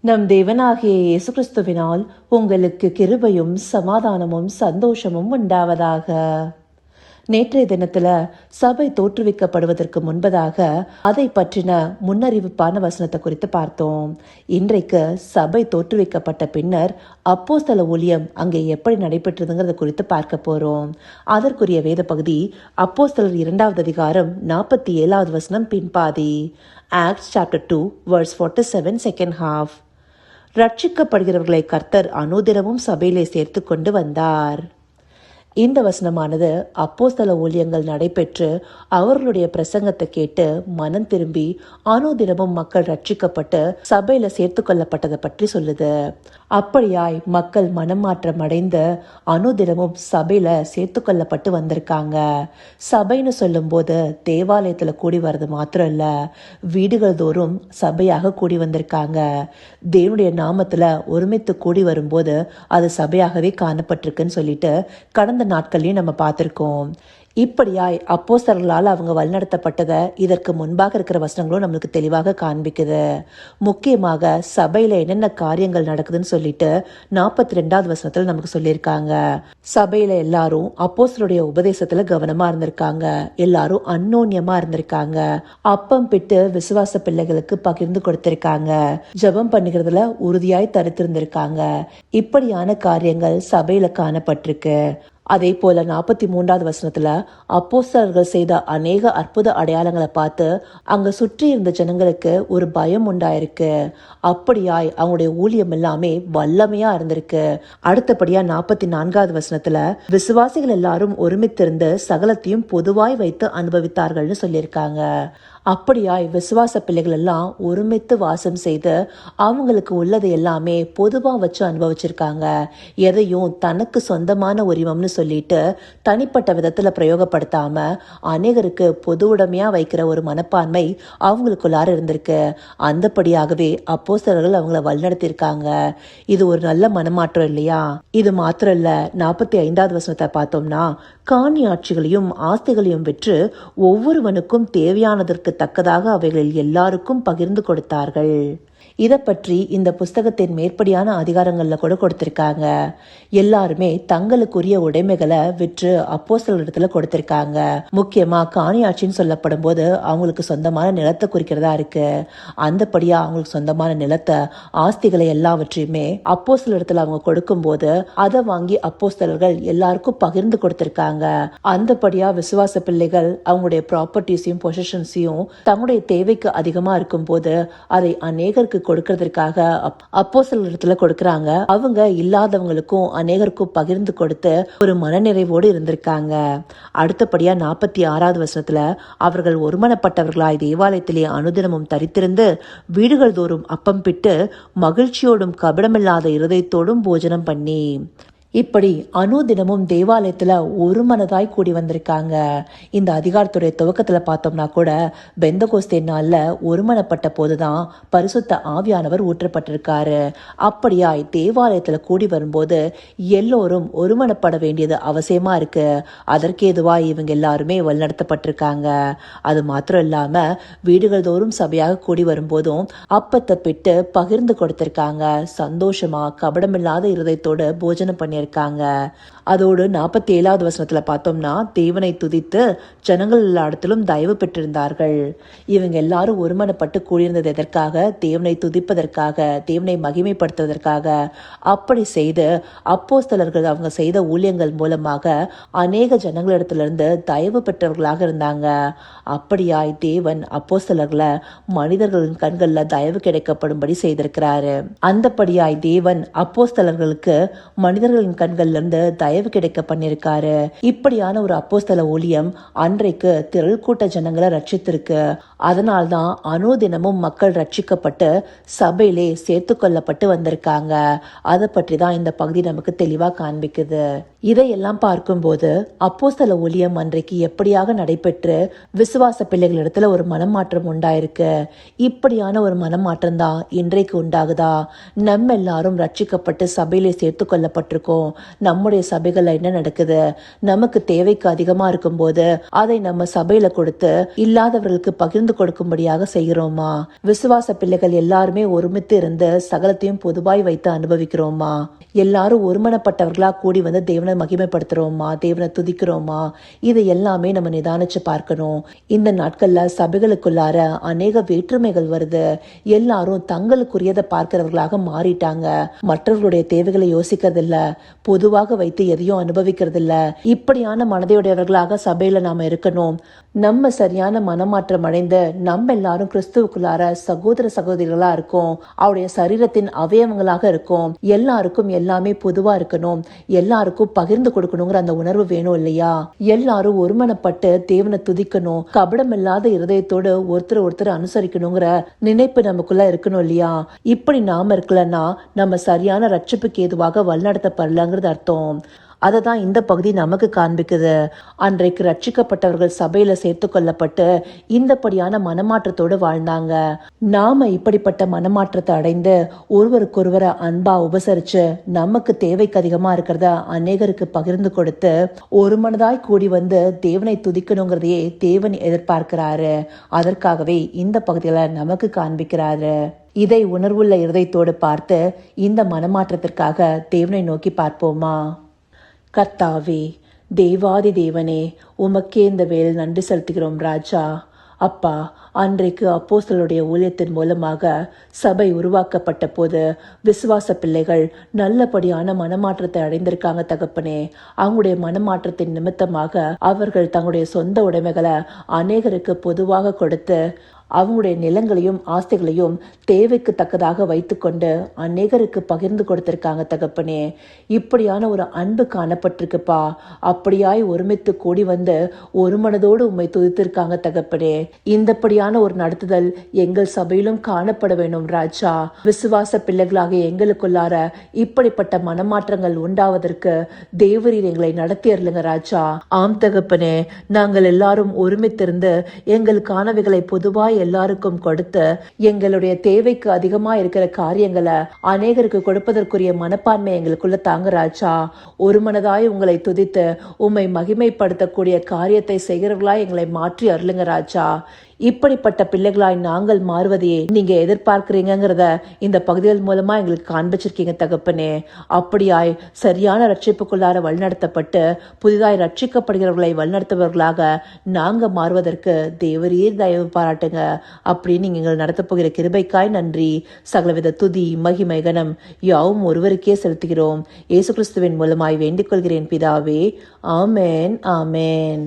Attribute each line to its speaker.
Speaker 1: நம் தேவனாகிய இயேசு கிறிஸ்துவினால் உங்களுக்கு கிருபையும் சமாதானமும் சந்தோஷமும் உண்டாவதாக. நேற்றைய தினத்துல சபை தோற்றுவிக்கப்படுவதற்கு முன்பதாக அதை பற்றின முன்னறிவிப்பான வசனத்தை குறித்து பார்த்தோம். இன்றைக்கு சபை தோற்றுவிக்கப்பட்ட பின்னர் அப்போஸ்தல ஊழியம் அங்கே எப்படி நடைபெற்றதுங்கிறத குறித்து பார்க்க போறோம். அதற்குரிய வேத பகுதி அப்போஸ்தலர் 2வது அதிகாரம் 47வது வசனம் பின்பாதி. Acts chapter 2 verse 47 second half. ரட்சிக்கப்படுகிறவர்களை கர்த்தர் அனுதினமும் சபையிலே சேர்த்து கொண்டு வந்தார். இந்த வசனமானது அப்போஸ்தல ஊழியங்கள் நடைபெற்று அவர்களுடைய பிரசங்கத்தை கேட்டு மனம் திரும்பி அனுதினமும் மக்கள் ரட்சிக்கப்பட்டு சபையில சேர்த்து கொள்ளப்பட்டதை பற்றி சொல்லுது. அப்படியாய் மக்கள் மனமாற்றம் அடைந்து அனுதினமும் சபையில சேர்த்து கொள்ளப்பட்டு வந்திருக்காங்க. சபைன்னு சொல்லும் போது தேவாலயத்துல கூடி வர்றது மாத்திரம் இல்ல, வீடுகள் தோறும் சபையாக கூடி வந்திருக்காங்க. தேவனுடைய நாமத்துல ஒருமித்து கூடி வரும்போது அது சபையாகவே காணப்பட்டிருக்குன்னு சொல்லிட்டு கடந்த நாட்கள்லயும் நம்ம பார்த்திருக்கோம். இப்படியாய் அப்போஸ்தலர்களால் அவங்க வழிநடத்தப்பட்டதை இதற்கு முன்பாக இருக்கிற வசனங்களும் நம்மளுக்கு தெளிவாக காண்பிக்குது. முக்கியமாக சபையில என்னென்ன காரியங்கள் நடக்குதுன்னு சொல்லிட்டு 42வது வசனத்துல நமக்கு சொல்லியிருக்காங்க. சபையில எல்லாரும் அப்போஸ்தலருடைய உபதேசத்துல கவனமா இருந்திருக்காங்க. எல்லாரும் அந்யோன்யமா இருந்திருக்காங்க. அப்பம் பிட்டு விசுவாச பிள்ளைகளுக்கு பகிர்ந்து கொடுத்திருக்காங்க. ஜெபம் பண்ணுகிறதுல உறுதியாய் தரித்திருந்திருக்காங்க. இப்படியான காரியங்கள் சபையில காணப்பட்டிருக்கு. அதே போல 43வது வசனத்துல அப்போஸ்தலர்கள் செய்த அநேக அற்புத அடையாளங்களை பார்த்து அங்க சுற்றி இருந்த ஜனங்களுக்கு ஒரு பயம் உண்டாயிருக்கு. அப்படியாய் அவங்களுடைய ஊழியம் எல்லாமே வல்லமையா இருந்திருக்கு. அடுத்தபடியா 44வது வசனத்துல விசுவாசிகள் எல்லாரும் ஒருமித்திருந்து சகலத்தையும் பொதுவாய் வைத்து அனுபவித்தார்கள்னு சொல்லியிருக்காங்க. அப்படியாய் விசுவாச பிள்ளைகள் எல்லாம் ஒருமித்து வாசம் செய்து அவங்களுக்கு உள்ளது எல்லாமே பொதுவா வச்சு அனுபவிச்சிருக்காங்க. எதையும் தனக்கு சொந்தமான உரிமம்னு சொல்லிட்டு தனிப்பட்ட விதத்துல பிரயோகப்படுத்தாம அநேகருக்கு பொது உடைமையா வைக்கிற ஒரு மனப்பான்மை அவங்களுக்குள்ளார இருந்திருக்கு. அந்தபடியாகவே அப்போஸ்தலர்கள் அவங்கள வழிநடத்தியிருக்காங்க. இது ஒரு நல்ல மனமாற்றம் இல்லையா? இது மாத்திரம் இல்ல, 45வது வசனத்தை பார்த்தோம்னா காணி ஆட்சிகளையும் ஆஸ்திகளையும் விற்று ஒவ்வொருவனுக்கும் தேவையானதற்கு தக்கதாக அவைகளில் எல்லாருக்கும் பகிர்ந்து கொடுத்தார்கள். இதை பற்றி இந்த புஸ்தகத்தின் மேற்படியான அதிகாரங்கள்ல கூட கொடுத்திருக்காங்க. எல்லாருமே தங்களுக்குரிய உடைமைகளை விற்று அப்போஸ்தலரிடத்துல கொடுத்திருக்காங்க. முக்கியமா காணியாட்சின்னு சொல்லப்படும் போது அவங்களுக்கு சொந்தமான நிலத்தை குறிக்கிறதா இருக்கு. அந்தபடியா அவங்களுக்கு சொந்தமான நிலத்தை ஆஸ்திகளை எல்லாவற்றையுமே அப்போஸ்தலரிடத்துல அவங்க கொடுக்கும் போது அதை வாங்கி அப்போஸ்தலர்கள் எல்லாருக்கும் பகிர்ந்து கொடுத்திருக்காங்க. அந்தபடியா விசுவாச பிள்ளைகள் அவங்களுடைய ப்ராப்பர்ட்டிஸையும் பொசிஷன்ஸையும் தங்களுடைய தேவைக்கு அதிகமா இருக்கும் போது அதை அநேகருக்கு கொடுக்கறதுக்காக அப்போஸ்தலரிடத்துல கொடுக்கறாங்க. அவங்க இல்லாதவங்களுக்கும் அநேகருக்கும் பகிர்ந்து கொடுத்து ஒரு மனநிறைவோடு இருந்திருக்காங்க. அடுத்தபடியா 46வது வசனத்துல அவர்கள் ஒருமனப்பட்டவர்களாய் தேவாலயத்திலே அனுதினமும் தரித்திருந்து வீடுகள் தோறும் அப்பம் பிட்டு மகிழ்ச்சியோடும் கபடமில்லாத இருதயத்தோடும் போஜனம் பண்ணி. இப்படி அனுதினமும் தேவாலயத்துல ஒரு மனதாய் கூடி வந்திருக்காங்க. இந்த அதிகாரத்துடைய துவக்கத்துல பார்த்தோம்னா கூட பெந்தகோஸ்தே நாள்ல ஒருமனப்பட்ட போதுதான் பரிசுத்த ஆவியானவர் ஊற்றப்பட்டிருக்காரு. அப்படியாய் தேவாலயத்துல கூடி வரும்போது எல்லோரும் ஒருமனப்பட வேண்டியது அவசியமா இருக்கு. அதற்கேதுவாய் இவங்க எல்லாருமே வழிநடத்தப்பட்டிருக்காங்க. அது மாத்திரம் இல்லாம வீடுகள் தோறும் சபையாக கூடி வரும்போதும் அப்பத்தை பிட்டு பகிர்ந்து கொடுத்திருக்காங்க. சந்தோஷமா கபடமில்லாத இருதயத்தோடு போஜனம் பண்ணி இருக்காங்க. அதோடு 47வது வசனத்துல பார்த்தோம்னா தேவனை துதித்து ஜனங்கள் எல்லா இடத்திலும் தயவு பெற்றிருந்தார்கள். இவங்க எல்லாரும் ஒருமனப்பட்டு கூடியிருந்தது எதற்காக? தேவனை துதிப்பதற்காக, தேவனை மகிமைப்படுத்துவதற்காக. அப்படி செய்து அப்போஸ்தலர்கள் அவங்க செய்த ஊழியங்கள் மூலமாக அநேக ஜனங்களிடத்திலிருந்து தயவு பெற்றவர்களாக இருந்தாங்க. அப்படியாய் தேவன் அப்போஸ்தலர்களை மனிதர்களின் கண்கள்ல தயவு கிடைக்கப்படும்படி செய்திருக்கிறாரு. அந்தபடியாய் தேவன் அப்போஸ்தலர்களுக்கு மனிதர்களின் கண்கள்ல இருந்து தயவு கிடைக்க பண்ணிருக்காரு. இப்படியான ஒரு அப்போஸ்தல ஊழியம் அன்றைக்கு திரள் கூட்ட ஜனங்களை ரட்சித்திருக்கு. அதனால்தான் அனுதினமும் மக்கள் ரட்சிக்கப்பட்டு சபையிலே சேர்த்து கொள்ளப்பட்டு வந்திருக்காங்க. அதை பற்றி தான் இந்த பகுதி நமக்கு தெளிவா காண்பிக்குது. இதையெல்லாம் பார்க்கும்போது அப்போஸ்தல ஊழியம் அன்றைக்கு எப்படியாக நடைபெற்று விசுவாச பிள்ளைகளிடத்துல ஒரு மனமாற்றம் உண்டாயிருக்கு. இப்படியான ஒரு மனமாற்றம் தான் இன்றைக்கு உண்டாகுதா? நம்ம எல்லாரும் ரட்சிக்கப்பட்டு சபையிலே சேர்த்து கொள்ளப்பட்டிருக்கோம். இருக்கோம். நம்முடைய சபைகள்ல என்ன நடக்குது? நமக்கு தேவைக்கு அதிகமா இருக்கும்போது அதை நம்ம சபையில கொடுத்து இல்லாதவர்களுக்கு பகிர்ந்து கொடுக்கும்படியாக செய்கிறோமா? விசுவாச பிள்ளைகள் எல்லாருமே ஒருமித்து இருந்து சகலத்தையும் பொதுவாய் வைத்து அனுபவிக்கிறோமா? எல்லாரும் ஒருமனப்பட்டவர்களா கூடி வந்து தேவனை மகிமைப்படுத்துறோமா? தேவனை துதிக்கிறோமா? இது எல்லாமே நம்ம நிதானிச்சு பார்க்கணும். இந்த நாட்கள்ல சபைகளுக்குள்ளார அநேக வேற்றுமைகள் வருது. எல்லாரும் தங்களுக்குரியதை பார்க்கிறவர்களாக மாறிட்டாங்க. மற்றவர்களுடைய தேவைகளை யோசிக்கிறது இல்ல, பொதுவாக வைத்து எதையும் அனுபவிக்கிறது இல்ல. இப்படியான மனதையுடையவர்களாக சபையில நாம இருக்கணும். நம்ம சரியான மனமாற்றம் அடைந்து நம்ம எல்லாரும் கிறிஸ்துவுக்குள்ளார சகோதர சகோதரிகளா இருக்கோம். அவருடைய சரீரத்தின் அவயவங்களாக இருக்கும். எல்லாருக்கும் எல்லாமே பொதுவா இருக்கணும். எல்லாருக்கும் பகிர்ந்து கொடுக்கணுங்கிற அந்த உணர்வு வேணும் இல்லையா? எல்லாரும் ஒருமனப்பட்டு தேவனை துதிக்கணும். கபடம் இல்லாத இருதயத்தோடு ஒருத்தர் அனுசரிக்கணுங்கிற நினைப்பு நமக்குள்ள இருக்கணும் இல்லையா? இப்படி நாம இருக்கலன்னா நம்ம சரியான ரட்சிப்புக்கு ஏதுவாக வழிநடத்தப்படலங்கிறது அர்த்தம். அதை தான் இந்த பகுதி நமக்கு காண்பிக்குது. அன்றைக்கு ரட்சிக்கப்பட்டவர்கள் சபையில சேர்த்து கொள்ளப்பட்டு இந்தப்படியான மனமாற்றத்தோடு வாழ்ந்தாங்க. நாம இப்படிப்பட்ட மனமாற்றத்தை அடைந்து ஒருவருக்கொருவரை அன்பா உபசரிச்சு நமக்கு தேவைக்கு அதிகமா இருக்கிறத அநேகருக்கு பகிர்ந்து கொடுத்து ஒரு மனதாய் கூடி வந்து தேவனை துதிக்கணுங்கிறதையே தேவன் எதிர்பார்க்கிறாரு. அதற்காகவே இந்த பகுதிகளை நமக்கு காண்பிக்கிறாரு. இதை உணர்வுள்ள இருதயத்தோடு பார்த்து இந்த மனமாற்றத்திற்காக தேவனை நோக்கி பார்ப்போமா? கர்த்தாவே, தேவாதி தேவனே, உமக்கே இந்த வேலை நன்றி செலுத்துகிறோம் ராஜா. அப்பா, அன்றைக்கு அப்போஸ்தலருடைய ஊழியத்தின் மூலமாக சபை உருவாக்கப்பட்ட போது விசுவாச பிள்ளைகள் நல்லபடியான மனமாற்றத்தை அடைந்திருக்காங்க தகப்பனே. அவங்களுடைய மனமாற்றத்தின் நிமித்தமாக அவர்கள் தங்களுடைய சொந்த உடைமைகளை அநேகருக்கு பொதுவாக கொடுத்து அவங்களுடைய நிலங்களையும் ஆஸ்திகளையும் தேவைக்கு தக்கதாக வைத்துக்கொண்டு அநேகருக்கு பகிர்ந்து கொடுத்திருக்காங்க தகப்பனே. இப்படியான ஒரு அன்பு காணப்பட்டிருக்குப்பா. அப்படியாய் ஒருமித்து கூடி வந்து ஒரு மனதோடு உம்மை துதித்திருக்காங்க தகப்பனே. இந்தப்படியான ஒரு நடத்துதல் எங்கள் சபையிலும் காணப்பட வேண்டும் ராஜா. விசுவாச பிள்ளைகளாக எங்களுக்குள்ளார இப்படிப்பட்ட மனமாற்றங்கள் உண்டாவதற்கு தேவரீர் எங்களை நடத்தியருளுங்க ராஜா. ஆம் தகப்பனே, நாங்கள் எல்லாரும் ஒருமித்திருந்து எங்களுக்கானவைகளை பொதுவாய் எல்லாருக்கும் கொடுத்து எங்களுடைய தேவைக்கு அதிகமா இருக்கிற காரியங்களை அநேகருக்கு கொடுப்பதற்குரிய மனப்பான்மை எங்களுக்குள்ள தாங்க ராஜா. ஒரு மனதாய் உங்களை துதித்து உம்மை மகிமைப்படுத்தக்கூடிய காரியத்தை செய்கிறவர்களாய் எங்களை மாற்றி அருளுங்க ராஜா. இப்படிப்பட்ட பிள்ளைகளாய் நாங்கள் மாறுவதையே நீங்க எதிர்பார்க்கிறீங்கிறத இந்த பகுதிகள் மூலமா எங்களுக்கு காண்பிச்சிருக்கீங்க தகப்பனே. அப்படியாய் சரியான ரட்சிப்புக்குள்ளார வழிநடத்தப்பட்டு புதிதாய் ரட்சிக்கப்படுகிறவர்களை வழிநடத்துபவர்களாக நாங்க மாறுவதற்கு தேவரீர் தயவு பாராட்டுங்க. அப்படின்னு நீங்க எங்கள் நடத்த போகிற கிருபைக்காய் நன்றி. சகலவித துதி மகிமை கனம் யாவும் ஒருவருக்கே செலுத்துகிறோம். இயேசு கிறிஸ்துவின் மூலமாய் வேண்டிக் கொள்கிறேன் பிதாவே. ஆமேன், ஆமேன்.